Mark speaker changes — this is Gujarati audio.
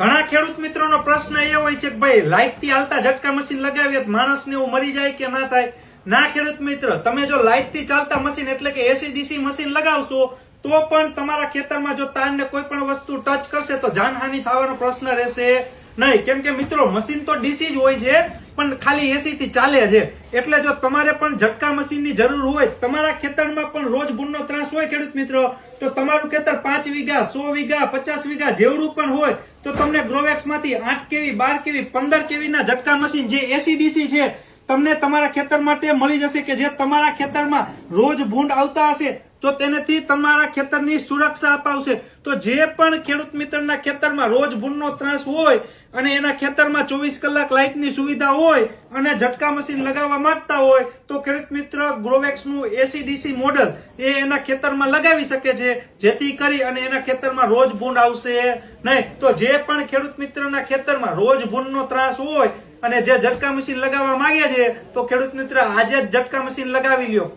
Speaker 1: ઘણા ખેડૂત મિત્રોનો પ્રશ્ન એ હોય છે કે ભાઈ લાઇટ થી હાલતા ઝટકા મશીન લગાવીએ તો માણસને એવું મરી જાય કે ના થાય? ના ખેડૂત મિત્ર, તમે જો લાઇટ થી ચાલતા મશીન એટલે કે એસી ડીસી મશીન લગાવશો તો પણ તમારા ખેતરમાં જો તારને કોઈ પણ વસ્તુ ટચ કરશે તો જાનહાનિ થવાનો પ્રશ્ન રહેશે નહીં. કેમ કે મિત્રો મશીન તો ડીસી જ હોય છે પણ ખાલી એસી થી ચાલે છે. એટલે જો તમારે પણ ઝટકા મશીન ની જરૂર હોય, તમારા ખેતરમાં પણ રોજ ભૂંડનો ત્રાસ હોય ખેડૂત મિત્રો, તો તમારું ખેતર 5 વીઘા 100 વીઘા 50 વીઘા જેવડું પણ હોય તો તમને ગ્રોવેક્સ માંથી 8 કેવી 12 કેવી 15 કેવી ના ઝટકા મશીન જે એસી ડીસી છે તમને તમારા ખેતર માટે મળી જશે કે જે તમારા ખેતરમાં રોજ ભૂંડ આવતા હશે તો તેનાથી તમારા ખેતરની સુરક્ષા અપાવશે. તો જે પણ ખેડૂત મિત્રના ખેતરમાં રોજ ભૂંડનો ત્રાસ હોય અને એના ખેતરમાં 24 કલાક લાઇટની સુવિધા હોય અને ઝટકા મશીન લગાવવા માંગતા હોય તો ખેડૂત મિત્ર ગ્રોવેક્સનું એસી ડીસી મોડલ એ એના ખેતરમાં લગાવી શકે છે, જેથી કરી અને એના ખેતરમાં રોજ ભૂંડ આવશે નહીં. તો જે પણ ખેડૂત મિત્રના ખેતરમાં રોજ ભૂંડનો ત્રાસ હોય અને જે ઝટકા મશીન લગાવવા માંગે છે તો ખેડૂત મિત્ર આજે જ ઝટકા મશીન લગાવી લ્યો.